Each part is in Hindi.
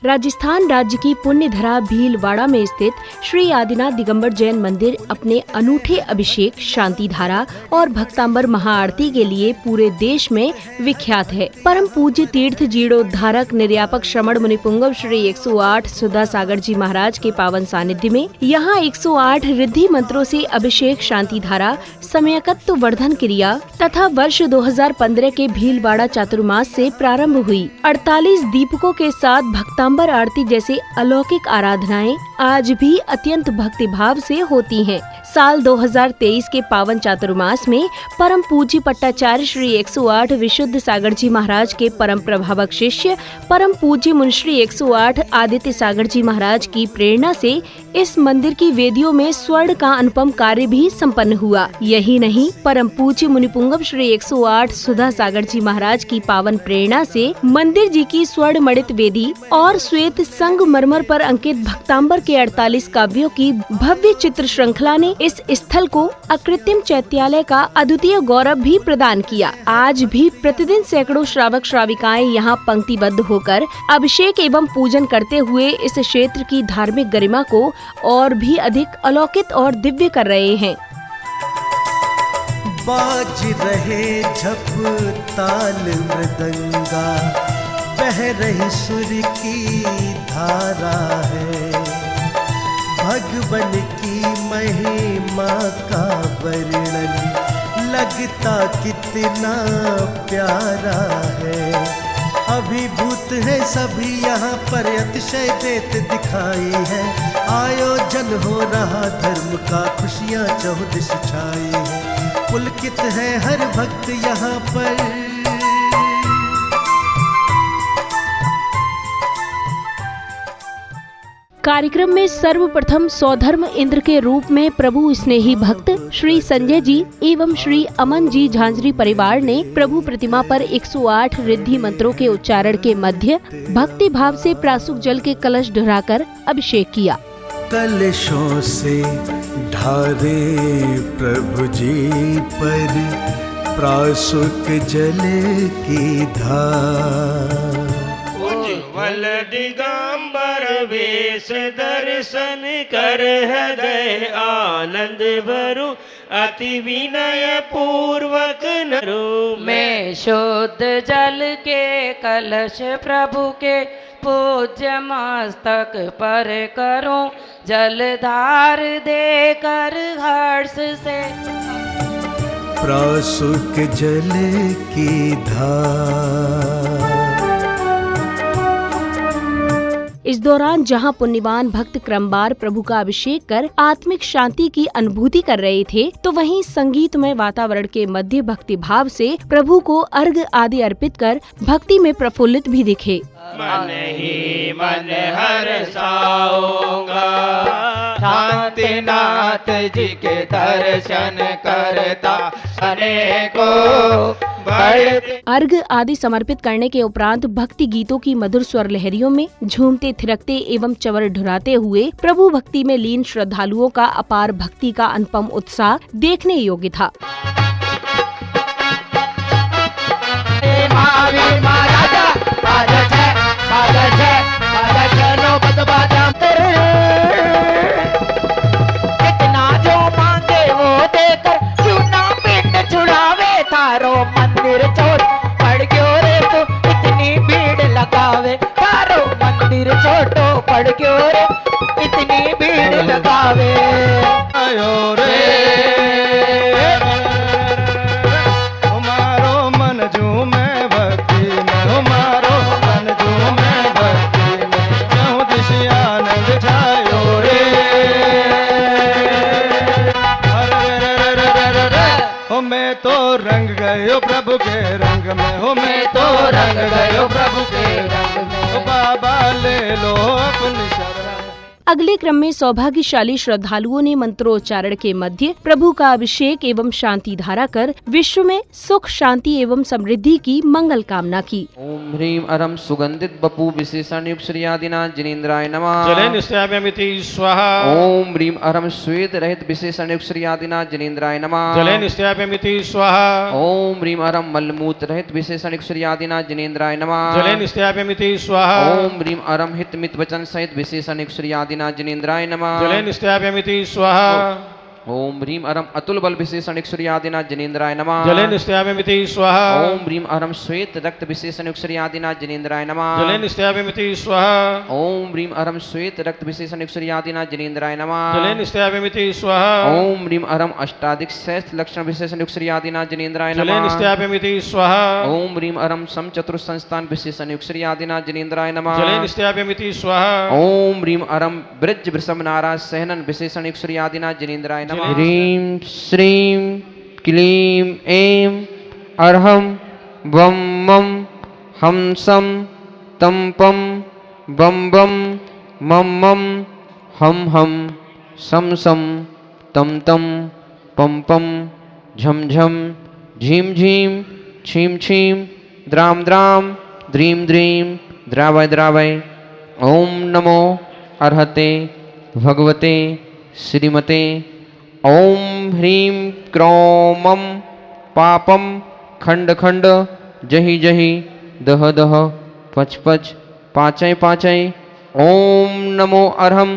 राजस्थान राज्य की पुण्यधरा भीलवाड़ा में स्थित श्री आदिनाथ दिगंबर जैन मंदिर अपने अनूठे अभिषेक, शांति धारा और भक्तांबर महाआरती के लिए पूरे देश में विख्यात है। परम पूज्य तीर्थ जीर्णोद्धारक निर्यापक श्रमण मुनि पुंगव श्री 108 सुधा सागर जी महाराज के पावन सानिध्य में यहाँ 108 रिद्धि मंत्रों से अभिषेक, शांति धारा, समयकत्व वर्धन क्रिया तथा वर्ष 2015 के भीलवाड़ा चातुर्मास से प्रारंभ हुई 48 दीपकों के साथ भक्तांबर आरती जैसे अलौकिक आराधनाएं आज भी अत्यंत भक्तिभाव से होती हैं। साल 2023 के पावन चातुर्मास में परम पूज्य पट्टाचार्य श्री 108 विशुद्ध सागर जी महाराज के परम प्रभावक शिष्य परम पूज्य मुनिश्री 108 आदित्य सागर जी महाराज की प्रेरणा से इस मंदिर की वेदियों में स्वर्ण का अनुपम कार्य भी संपन्न हुआ। यही नहीं, परम पूज्य मुनिपुंगव श्री 108 सुधा सागर जी महाराज की पावन प्रेरणा से मंदिर जी की स्वर्ण मणित वेदी और श्वेत संगमरमर पर अंकित भक्तांबर के 48 काव्यों की भव्य चित्र श्रृंखला ने इस स्थल को अकृत्रिम चैत्यालय का अद्वितीय गौरव भी प्रदान किया। आज भी प्रतिदिन सैकड़ों श्रावक श्राविकाएं यहाँ पंक्तिबद्ध होकर अभिषेक एवं पूजन करते हुए इस क्षेत्र की धार्मिक गरिमा को और भी अधिक अलौकिक और दिव्य कर रहे हैं। बाज रहे झप ताल मृदंगा, बह रही सुर की धारा है, भगवन की महिमा का वर्णन लगता कितना प्यारा है। अभिभूत है सभी यहाँ पर अतिशय देत दिखाई है, आयोजन हो रहा धर्म का, खुशियाँ चहुदिश छाई है, पुलकित है हर भक्त यहाँ पर। कार्यक्रम में सर्वप्रथम सौधर्म इंद्र के रूप में प्रभु स्नेही भक्त श्री संजय जी एवं श्री अमन जी झांझरी परिवार ने प्रभु प्रतिमा पर 108 रिद्धि मंत्रों के उच्चारण के मध्य भक्ति भाव से प्रासुक जल के कलश ढराकर अभिषेक किया। कलशों से ढारे प्रभु जी पर प्रासुक जल की धार, उज्ज्वल दिगंबर वेश दर्शन कर हृदय आनंद भरू, अति विनय पूर्वक नरू। मैं शुद्ध जल के कलश प्रभु के पूज्य मस्तक पर करूं, जलधार देकर हर्ष से प्रासुक जल की धार। इस दौरान जहां पुण्यवान भक्त क्रमवार प्रभु का अभिषेक कर आत्मिक शांति की अनुभूति कर रहे थे, तो वहीं संगीतमय वातावरण के मध्य भक्ति भाव से प्रभु को अर्घ्य आदि अर्पित कर भक्ति में प्रफुल्लित भी दिखे। मन ही मन हर्षाऊंगा, शांतिनाथ जी के दर्शन करता अनेको अर्घ्य आदि समर्पित करने के उपरांत भक्ति गीतों की मधुर स्वर लहरियों में झूमते थिरकते एवं चवर ढुराते हुए प्रभु भक्ति में लीन श्रद्धालुओं का अपार भक्ति का अनुपम उत्साह देखने योग्य था। कितना जो मांगे वो देकर, क्यों ना पिंड छुड़ावे, तारो मंदिर छोड़ पड़ गयो रे तो इतनी भीड़ लगावे, तारो मंदिर छोटो पड़ गयो रे इतनी भीड़ लगावे। आयो रे हमारो मन झूमे भक्ति में, हमारो मन झूमे भक्ति में, क्यों दिश आनंद छायो रे। हो मैं तो रंग गयो प्रभु के रंग में, हो मैं तो रंग गयो प्रभु के रंग में, बाबा ले लो अपनी शरण। अगले क्रम में सौभाग्यशाली श्रद्धालुओं ने मंत्रोच्चारण के मध्य प्रभु का अभिषेक एवं शांति धारा कर विश्व में सुख, शांति एवं समृद्धि की मंगल कामना की। ओम ह्रीम अरम सुगंधित बपू विशेषण युक्त श्री आदिनाथ जिनेन्द्राय नमः। जले निस्त्याम्यमिति स्वाहा। ओम ह्रीम अरम श्वेत रहित विशेषण युक्त श्री आदिनाथ जिनेन्द्राय नमः। जले निस्त्याम्यमिति स्वाहा। ओम ह्रीम अरम मलमूत रहित विशेषण युक्त श्री आदिनाथ जिनेन्द्राय नमः। जले निस्त्याम्यमिति स्वाहा। ओम ह्रीम अरम हित मित वचन सहित विशेषण युक्त श्री आदिनाथ जिनेन्द्राय नमः। जले निस्त्याम्यमिति स्वाहा। ओम ह्रीम अरम अतुल बल विशेषण युक्त श्री आदिनाथ जिनेन्द्राय नमः। जले निस्त्याम्यमिति स्वाहा। ओम ह्रीम अरम श्वेत रक्त विशेषण युक्त श्री आदिनाथ जिनेन्द्राय नमः। जले निस्त्याम्यमिति स्वाहा। ओम ह्रीम अरम श्वेत रक्त विशेषण युक्त श्री आदिनाथ जिनेन्द्राय नमः। जले निस्त्याम्यमिति स्वाहा। ओम ह्रीम अरम अष्टाधिक सहस्त्र लक्षण विशेषण युक्त श्री आदिनाथ जिनेन्द्राय जले नमः। निस्त्याम्यमिति स्वाहा। ओम ह्रीम अरम सम चतुर्थ संस्थान विशेषण युक्त श्री आदिनाथ जिनेन्द्राय नमः। जले निस्त्याम्यमिति स्वाहा। ओम ह्रीम अरम ब्रज वृषभ नारा सहनन विशेषण युक्त श्री आदिनाथ जिनेन्द्राय नमः। ह्रीम श्रीम क्लीम ऐं अर्हं वम मम हंसम तम पम बम बम मम मम हम हम सम सम तम तम पम पम झम झम झीम झीम छीम छीम द्राम द्राम द्रीम द्रीम द्रावय द्रावय। ओम नमो अर्हते भगवते श्रीमते। ओम ह्रीम क्रोमम पापम खंड खंड जहि जहि दह दह पच पच पाचय पाचय। ओम नमो अर्हम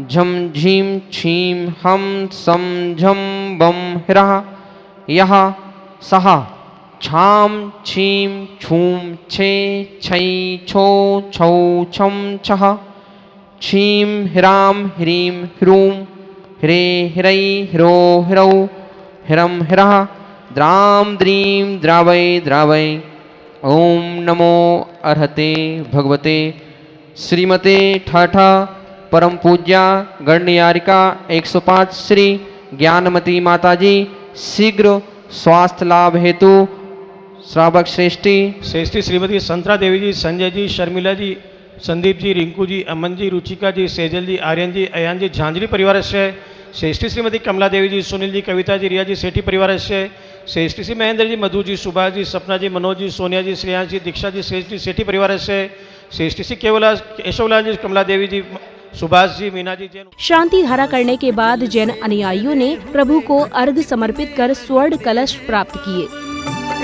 झम झीम छीम हम सम झम बम हिरः यः सः छाम छीम छूम छे छै छो छौ छम छः छीम ह्राम ह्रीम ह्रूम ह्रे ह्रै ह्रो ह्रौ ह्रम ह्रः द्राम द्रीम द्रावय द्रावय। ओम नमो अर्हते भगवते श्रीमते ठाठा परम पूज्या गणयारिका 105 श्री ज्ञानमती माताजी शीघ्र स्वास्थ्य लाभ हेतु श्रावक श्रेष्ठी श्रेष्ठी श्रीमती संतरा देवी जी, संजय जी, शर्मिला जी, संदीप जी, रिंकू जी, अमन जी, रुचिका जी, सेजल जी, आर्यन जी, अयान जी, झांझरी परिवार से श्रेष्ठी श्रीमती कमला देवी जी, सुनील जी, कविता जी, रिया जी, सेठी परिवार से श्रेष्ठी श्री महेंद्र जी, मधु जी, सुभाष जी, सपना जी, मनोज जी, सोनिया जी, श्रेयांश जी, दीक्षा जी, श्रेष्ठी सेठी परिवार से श्रेष्ठी श्री केवला केशवलाल जी, कमला देवी जी, सुभाष जी, मीना जी, जैन। शांति धारा करने के बाद जैन अनुयायियों ने प्रभु को अर्घ समर्पित कर स्वर्ण कलश प्राप्त किए।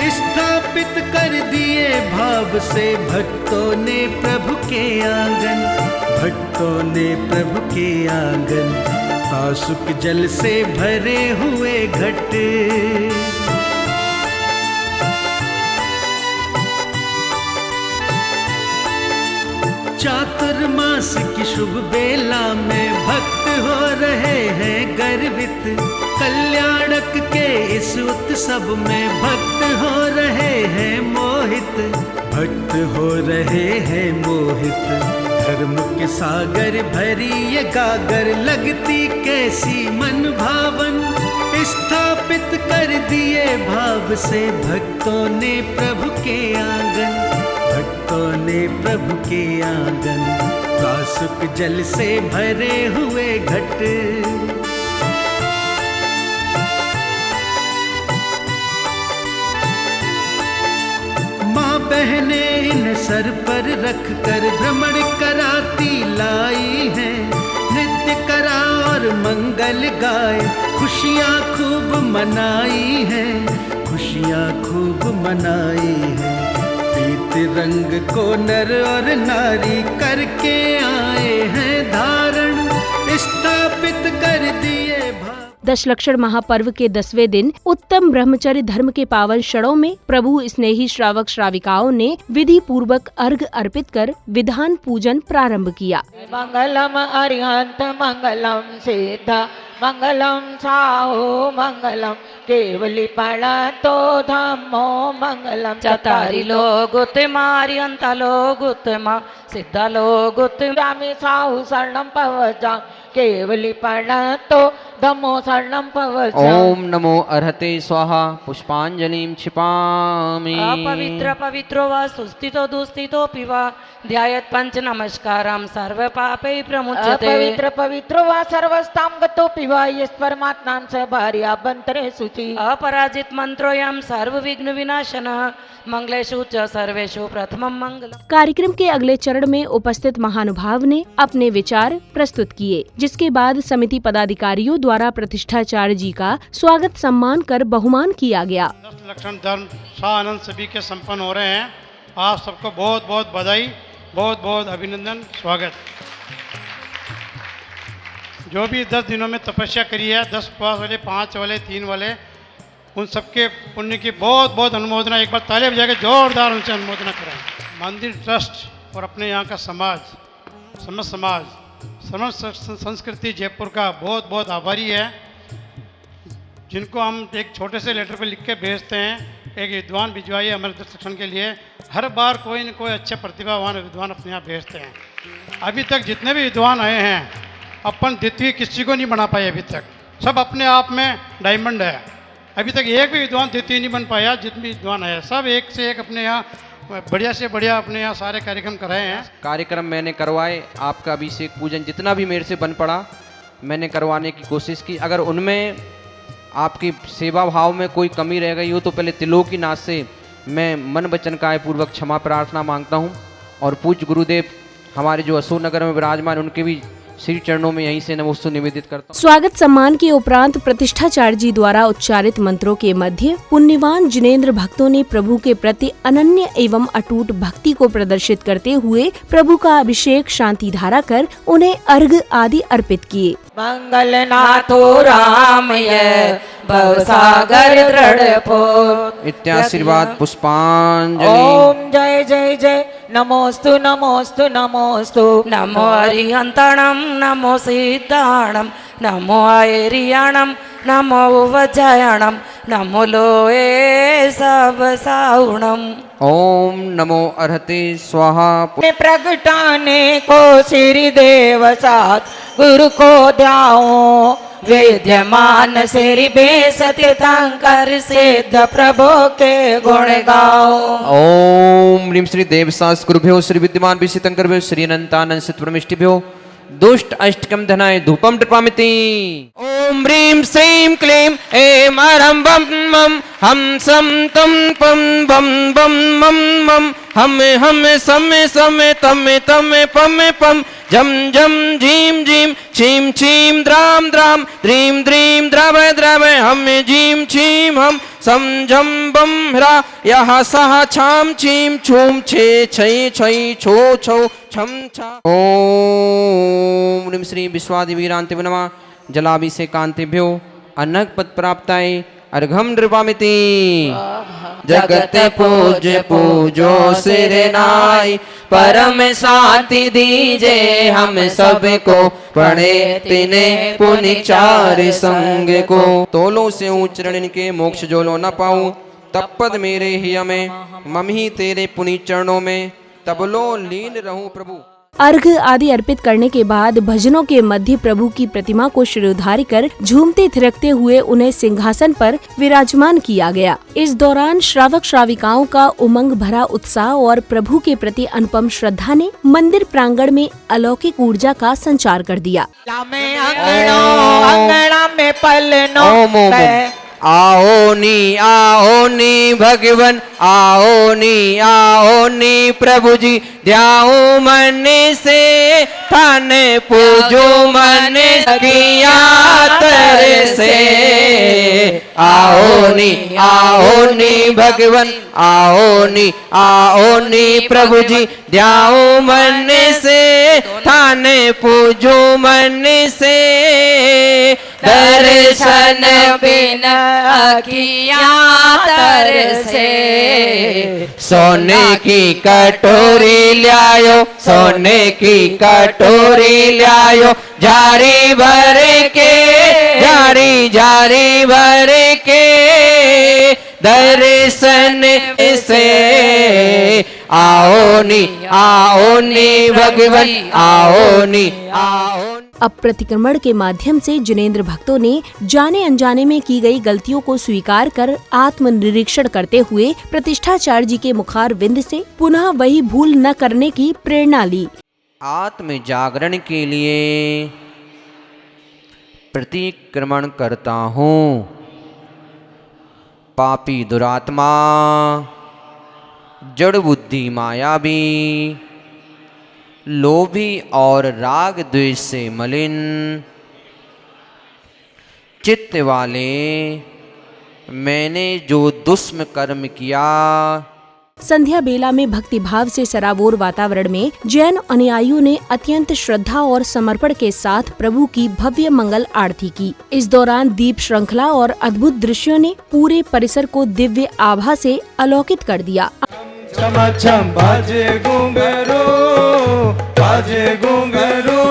स्थापित कर दिए भाव से भक्तों ने प्रभु के आंगन, भक्तों ने प्रभु के आंगन, आसुक जल से भरे हुए घट। चातुर्मास की शुभ बेला में भक्त हो रहे हैं गर्वित, कल्याणक के इस उत्सव में भक्त हो रहे हैं मोहित, भक्त हो रहे हैं मोहित। धर्म के सागर भरी ये गागर लगती कैसी मन भावन, स्थापित कर दिए भाव से भक्तों ने प्रभु के आंगन, भक्तों ने प्रभु के आंगन, कासुक जल से भरे हुए घट। माँ बहने इन सर पर रख कर भ्रमण कराती लाई हैं, नृत्य करा और मंगल गाए, खुशियाँ खूब मनाई हैं, खुशियाँ खूब मनाई हैं। पीत रंग को नर और नारी करके आए हैं धारण, स्थापित कर दिए भाव। दशलक्षण महापर्व के 10वें दिन उत्तम ब्रह्मचर्य धर्म के पावन क्षणों में प्रभु स्नेही श्रावक श्राविकाओं ने विधि पूर्वक अर्घ अर्पित कर विधान पूजन प्रारंभ किया। मंगलम अरिहंत मंगलम सिद्ध मंगलम साहो मंगलम केवली पड़तो धम्मो मंगलम चतारिलो गुत्तमारि अंतलो गुत्तमा सिद्धलो गुत्तमामि साहु शरणं पवजामि केवली प्रणतो धम्मो शरणं पवच। ओम नमो अर्हते स्वाहा पुष्पांजलिं क्षिपामि। अपवित्र पवित्रो वा सुस्थितो दुस्थितोऽपि वा ध्यायत् पंच नमस्कारं सर्व पापै प्रमुच्यते। अपवित्र पवित्रो वा सर्वस्तां गतोऽपि वा यस् परमात्मां स भार्याभ्यन्तरे शुचि। अपराजित मंत्रोऽयं सर्व विघ्न विनाशनः मंगलेषु च सर्वेषु प्रथमं मंगलम्। कार्यक्रम के अगले चरण में उपस्थित महानुभाव ने अपने विचार प्रस्तुत किए, जिसके बाद समिति पदाधिकारियों द्वारा प्रतिष्ठाचार्य जी का स्वागत सम्मान कर बहुमान किया गया। 10 लक्षण धर्म आनंद सभी के संपन्न हो रहे हैं। आप सबको बहुत बहुत बधाई, बहुत बहुत अभिनंदन, स्वागत। जो भी 10 दिनों में तपस्या करी है, 10 उपवास वाले, 5 वाले, 3 वाले, उन सबके पुण्य की बहुत बहुत अनुमोदना। एक बार ताली बजा के जोरदार उनसे अनुमोदना करें। मंदिर ट्रस्ट और अपने यहाँ का समाज, समस्त समाज, समस्त संस्कृति जयपुर का बहुत बहुत आभारी है, जिनको हम एक छोटे से लेटर पे लिख के भेजते हैं। एक विद्वान भिजवाइए हमारे दर्शन के लिए। हर बार कोई न कोई अच्छे प्रतिभावान विद्वान अपने यहाँ भेजते हैं। अभी तक जितने भी विद्वान आए हैं, अपन द्वितीय किसी को नहीं बना पाए अभी तक। सब अपने आप में डायमंड है। अभी तक एक भी विद्वान द्वितीय नहीं बन पाया। जितने भी विद्वान आए सब एक से एक अपने यहाँ बढ़िया से बढ़िया अपने यहाँ सारे कार्यक्रम कराए हैं। कार्यक्रम मैंने करवाए, आपका अभिषेक पूजन जितना भी मेरे से बन पड़ा मैंने करवाने की कोशिश की। अगर उनमें आपकी सेवा भाव में कोई कमी रह गई हो तो पहले त्रिलोकीनाथ से मैं मन वचन काय पूर्वक क्षमा प्रार्थना मांगता हूँ। और पूज्य गुरुदेव हमारे जो अशोकनगर में विराजमान, उनके भी श्री चरणों में यहीं से नमोस्तु निवेदित करता हूँ। स्वागत सम्मान के उपरांत प्रतिष्ठाचार्य जी द्वारा उच्चारित मंत्रों के मध्य पुण्यवान जिनेंद्र भक्तों ने प्रभु के प्रति अनन्य एवं अटूट भक्ति को प्रदर्शित करते हुए प्रभु का अभिषेक शांति धारा कर उन्हें अर्घ्य आदि अर्पित किए। मंगलनाथो रामय भवसागर दृढ़ पोत। इत्याशीर्वाद पुष्पांजलि। ओम जय जय जय नमोस्तु नमोस्तु नमोस्तु। नमो हरिहंतणं नमो सिद्धाणं नमो ऐरियाणं नमो वज्रायणं नमो लोए सब साउणम्। ओम नमो अर्हते स्वाहा। प्रगटाने को श्री देव साथ गुरु को ध्याओ। विद्यमान श्री बेसतीर्थंकर सिद्ध प्रभु के गुण गाओ। ओम ह्रीं श्री देवसास गुरुभ्यो श्री विद्यमान विशितंकरभ्यो श्री अनंतानंद सत्वरमिष्टिभ्यो दुष्ट अष्टकम धनाय धूपम नृपामिति। ओम ह्रीं श्रीं क्लीं ऐं अरं बम मम हम सम तम पम बम बम मम मम हम सम सम तम तम पम पम जम जम झीम झीम छीम छीम द्राम द्राम द्रीम द्रीम द्रव द्रव हम झीम छीम हम सम झम बम ह्रा यह सह छाम छीम छूम छे छै छै छो छो छम छा। ओम ह्रीं श्री विश्वादिवीरांते नमः। जलाभिषेकांतेभ्यो अनग पद प्राप्ताय अर्घम नृपामिति। जगत पूज्य पूजो सिर नाई परम शांति दीजे हम सबको पढ़े तिने पुनि चार संग को। तोलो से ऊंच रण के मोक्ष जोलो न पाऊं तपद मेरे ही हमें मम ही तेरे पुनि चरणों में तबलो लीन रहूं प्रभु। अर्घ आदि अर्पित करने के बाद भजनों के मध्य प्रभु की प्रतिमा को शिरोधार्य कर झूमते थिरकते हुए उन्हें सिंहासन पर विराजमान किया गया। इस दौरान श्रावक श्राविकाओं का उमंग भरा उत्साह और प्रभु के प्रति अनुपम श्रद्धा ने मंदिर प्रांगण में अलौकिक ऊर्जा का संचार कर दिया। अंगना में पलनो आओ नी भगवन आओ नी प्रभु जी ध्याओ मन से थान पूजो मन किया तर से। आओ नी भगवन आओ नी प्रभु जी ध्याओ मन से थान पूजो मन से। दर्शन बिना अखियाँ तरसे सोने की कटोरी लायो सोने की कटोरी लायो जारी भर के जारी भर के दर्शन से। आओ नी भगवन आओ नी अब प्रतिक्रमण के माध्यम से जिनेंद्र भक्तों ने जाने अनजाने में की गई गलतियों को स्वीकार कर आत्मनिरीक्षण करते हुए प्रतिष्ठाचार्य जी के मुखार विंद से पुनः वही भूल न करने की प्रेरणा ली। आत्म जागरण के लिए प्रतिक्रमण करता हूँ। पापी दुरात्मा, जड़ बुद्धि मायावी, लोभी और राग द्वेष से मलिन चित्त वाले मैंने जो दुष्म कर्म किया। संध्या बेला में भक्तिभाव से सराबोर वातावरण में जैन अनुयायियों ने अत्यंत श्रद्धा और समर्पण के साथ प्रभु की भव्य मंगल आरती की। इस दौरान दीप श्रृंखला और अद्भुत दृश्यों ने पूरे परिसर को दिव्य आभा से अलौकित कर दिया। छम छम बाजे घुंघरू, बाजे घुंघरू,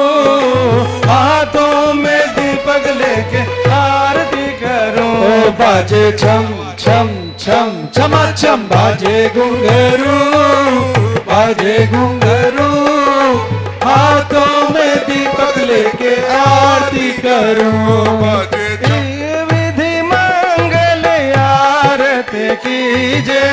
हाथों में दीपक लेके आरती करो। बाजे छम छम छम छम छम बाजे घुंघरू, बाजे घुंघरू, हाथों में दीपक लेके आरती करो। विधि मंगल आरती कीजे,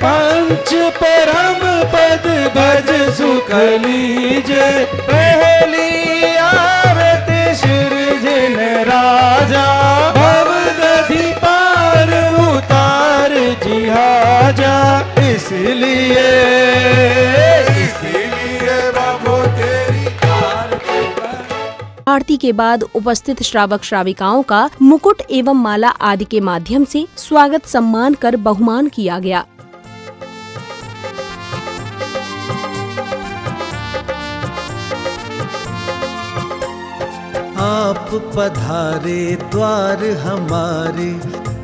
पंच परम पद भज सुख लीजे। पहली आरती सृजन राजा, भवदधि पार उतार जिहाजा। इसलिए बाबू तेरी आरती के बाद उपस्थित श्रावक श्राविकाओं का मुकुट एवं माला आदि के माध्यम से स्वागत सम्मान कर बहुमान किया गया। आप पधारे द्वार हमारे,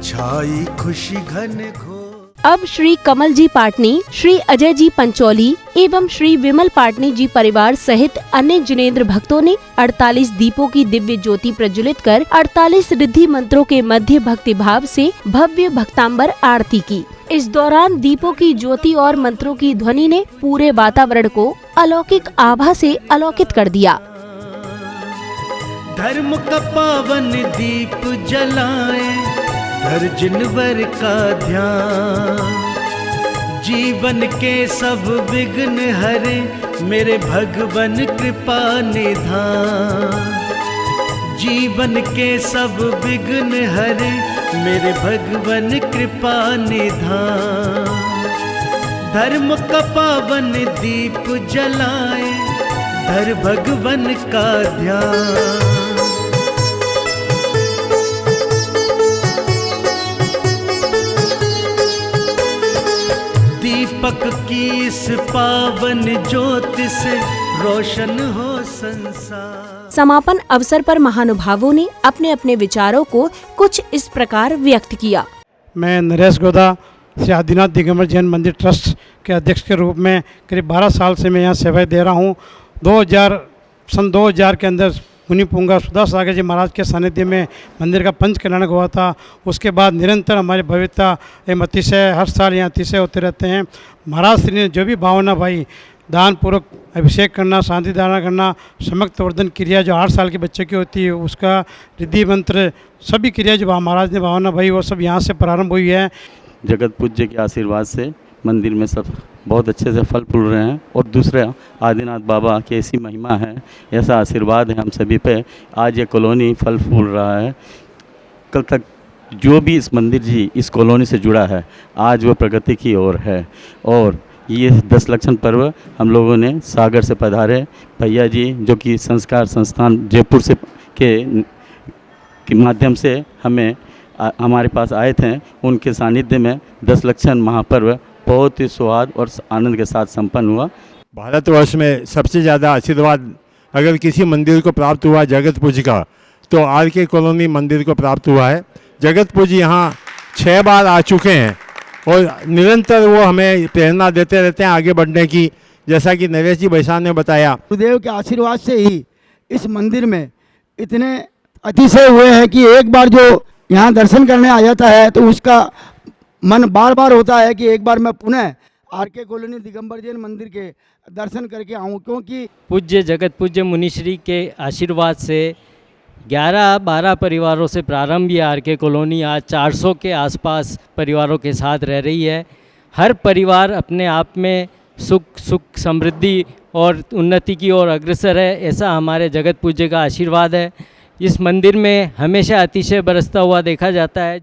छाई खुशी घन घोर। अब श्री कमल जी पाटनी, श्री अजय जी पंचौली एवं श्री विमल पाटनी जी परिवार सहित अन्य जिनेंद्र भक्तों ने 48 दीपों की दिव्य ज्योति प्रज्वलित कर 48 रिद्धि मंत्रों के मध्य भक्तिभाव से भव्य भक्तांबर आरती की। इस दौरान दीपों की ज्योति और मंत्रों की ध्वनि ने पूरे वातावरण को अलौकिक आभा से अलौकित कर दिया। धर्म का पावन दीप जलाए, हर जिनवर का ध्यान। जीवन के सब विघ्न हरे, मेरे भगवन कृपा निधान। जीवन के सब विघ्न हरे, मेरे भगवन कृपा निधान। धर्म का पावन दीप जलाए, हर भगवन का ध्यान। दीपक की इस पावन ज्योति से रोशन हो संसार। समापन अवसर पर महानुभावों ने अपने अपने विचारों को कुछ इस प्रकार व्यक्त किया। मैं नरेश गोदा श्री आदिनाथ दिगंबर जैन मंदिर ट्रस्ट के अध्यक्ष के रूप में करीब 12 साल से मैं यहाँ सेवाएं दे रहा हूँ। सन 2000 के अंदर मुनि पुंगा सुधा सागर जी महाराज के सानिध्य में मंदिर का पंच कल्याण हुआ था। उसके बाद निरंतर हमारे भव्यता एवं अतिशय हर साल यहाँ अतिशय होते रहते हैं। महाराज श्री ने जो भी भावना भाई, दान पूर्वक अभिषेक करना, शांति धारणा करना, समक्त वर्धन क्रिया जो 8 साल के बच्चे की होती है, उसका रिद्धि मंत्र, सभी क्रिया जो महाराज ने भावना भाई वो सब यहाँ से प्रारंभ हुई है। जगत पूज्य के आशीर्वाद से मंदिर में सब बहुत अच्छे से फल फूल रहे हैं। और दूसरा आदिनाथ बाबा की ऐसी महिमा है, ऐसा आशीर्वाद है हम सभी पे, आज ये कॉलोनी फल फूल रहा है। कल तक जो भी इस मंदिर जी इस कॉलोनी से जुड़ा है, आज वो प्रगति की ओर है। और ये 10 लक्षण पर्व हम लोगों ने सागर से पधारे भैया जी, जो कि संस्कार संस्थान जयपुर से के माध्यम से हमारे पास आए थे। उनके सानिध्य में 10 लक्षण महापर्व बहुत ही स्वाद और आनंद के साथ संपन्न हुआ। भारतवर्ष में सबसे ज़्यादा आशीर्वाद अगर किसी मंदिर को प्राप्त हुआ जगतपुर जी का, तो आर के कॉलोनी मंदिर को प्राप्त हुआ है। जगतपुर जी यहाँ 6 बार आ चुके हैं और निरंतर वो हमें प्रेरणा देते रहते हैं आगे बढ़ने की। जैसा कि नरेश जी बैसान ने बताया, गुरुदेव के आशीर्वाद से ही इस मंदिर में इतने अतिशय हुए हैं कि एक बार जो यहाँ दर्शन करने आ जाता है तो उसका मन बार बार होता है कि एक बार मैं पुनः आरके कॉलोनी दिगंबर जैन मंदिर के दर्शन करके आऊँ, क्योंकि पूज्य जगत पूज्य मुनिश्री के आशीर्वाद से 11-12 परिवारों से प्रारंभ ये आरके कॉलोनी आज 400 के आसपास परिवारों के साथ रह रही है। हर परिवार अपने आप में सुख समृद्धि और उन्नति की ओर अग्रसर है, ऐसा हमारे जगत पूज्य का आशीर्वाद है। इस मंदिर में हमेशा अतिशय बरसता हुआ देखा जाता है।